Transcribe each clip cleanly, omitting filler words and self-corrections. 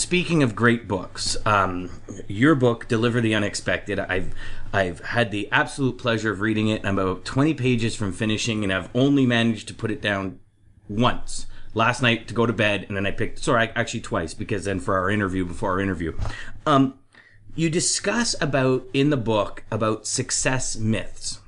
speaking of great books, your book, Deliver the Unexpected, I've had the absolute pleasure of reading it. I'm about 20 pages from finishing, and I've only managed to put it down once. Last night to go to bed, and then I picked, sorry, actually twice, because then for our interview, before our interview. You discuss about, in the book, about success myths.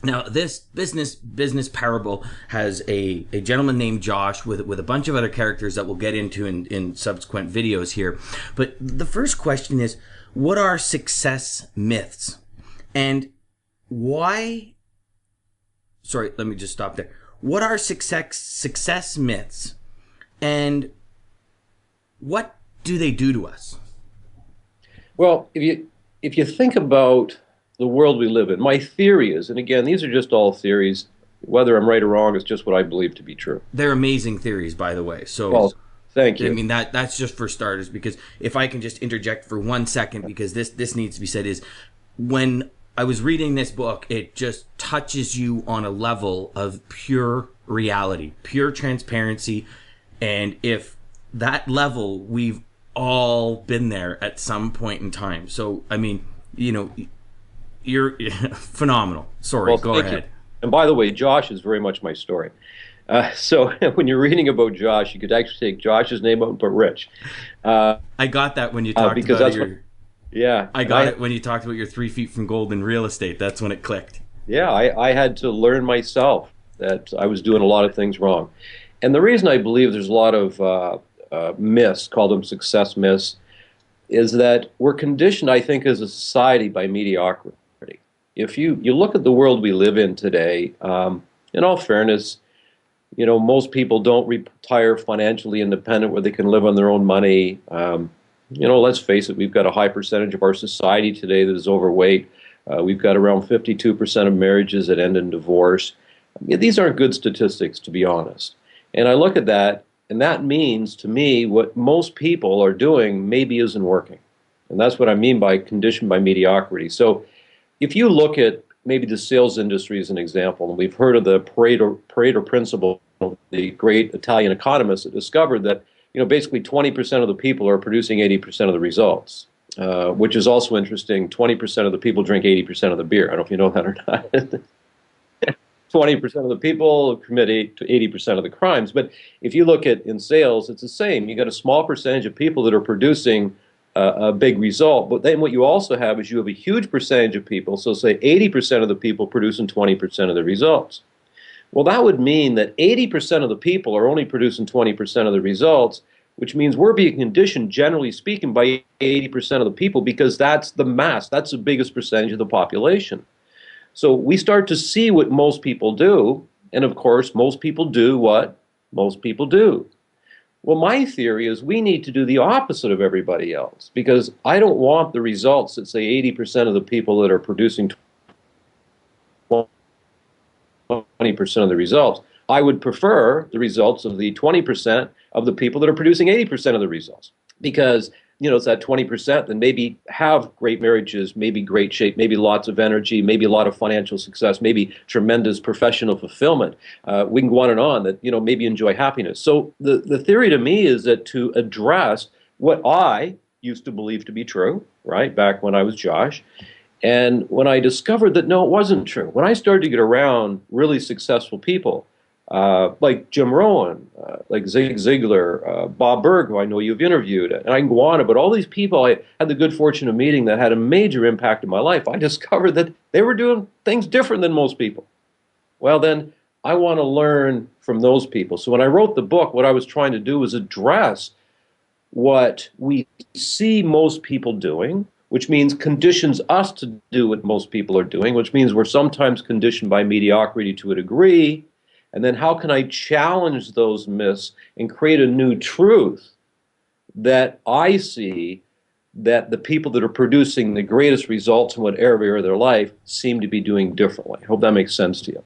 Now, this business parable has a gentleman named Josh with a bunch of other characters that we'll get into in subsequent videos here. But the first question is, what are success myths? And why... Sorry, let me just stop there. What are success myths? And what do they do to us? Well, if you think about the world we live in, my theory is, and again, these are just all theories, whether I'm right or wrong, it's just what I believe to be true. They're amazing theories, by the way. So, well, thank you. I mean, that's just for starters, because if I can just interject for 1 second, because this needs to be said, is when I was reading this book, it just touches you on a level of pure reality, pure transparency. And if that level, we've all been there at some point in time. So, I mean, you know, you're phenomenal. Sorry, well, go ahead. You. And by the way, Josh is very much my story. So when you're reading about Josh, you could actually take Josh's name out and put Rich. I got that when you talked about your... Yeah. I got it when you talked about your 3 feet from gold in real estate. That's when it clicked. Yeah, I had to learn myself that I was doing a lot of things wrong. And the reason I believe there's a lot of myths, call them success myths, is that we're conditioned, I think, as a society by mediocrity. If you look at the world we live in today, in all fairness, you know, most people don't retire financially independent where they can live on their own money. You know, let's face it, we've got a high percentage of our society today that is overweight. We've got around 52% of marriages that end in divorce. I mean, these aren't good statistics, to be honest. And I look at that, and that means, to me, what most people are doing maybe isn't working. And that's what I mean by conditioned by mediocrity. So if you look at maybe the sales industry as an example, and we've heard of the Pareto principle, the great Italian economist that discovered that, you know, basically 20% of the people are producing 80% of the results, which is also interesting. 20% of the people drink 80% of the beer. I don't know if you know that or not. 20% of the people commit to 80% of the crimes. But if you look at in sales, it's the same. You got a small percentage of people that are producing a big result. But then what you also have is you have a huge percentage of people, so say 80% of the people producing 20% of the results. Well, that would mean that 80% of the people are only producing 20% of the results, which means we're being conditioned, generally speaking, by 80% of the people because that's the mass. That's the biggest percentage of the population. So we start to see what most people do, and of course, most people do what most people do. Well, my theory is we need to do the opposite of everybody else, because I don't want the results that say 80% of the people that are producing 20% of the results. I would prefer the results of the 20% of the people that are producing 80% of the results, because you know, it's that 20% that maybe have great marriages, maybe great shape, maybe lots of energy, maybe a lot of financial success, maybe tremendous professional fulfillment. We can go on and on that, you know, maybe enjoy happiness. So the theory to me is that to address what I used to believe to be true, right, back when I was Josh, and when I discovered that, no, it wasn't true. When I started to get around really successful people, like Jim Rohn, like Zig Ziglar, Bob Berg, who I know you've interviewed, and I can go on, but all these people I had the good fortune of meeting that had a major impact in my life, I discovered that they were doing things different than most people. Well, then I want to learn from those people. So when I wrote the book, what I was trying to do was address what we see most people doing, which means conditions us to do what most people are doing, which means we're sometimes conditioned by mediocrity to a degree. And then how can I challenge those myths and create a new truth that I see that the people that are producing the greatest results in whatever area of their life seem to be doing differently? I hope that makes sense to you.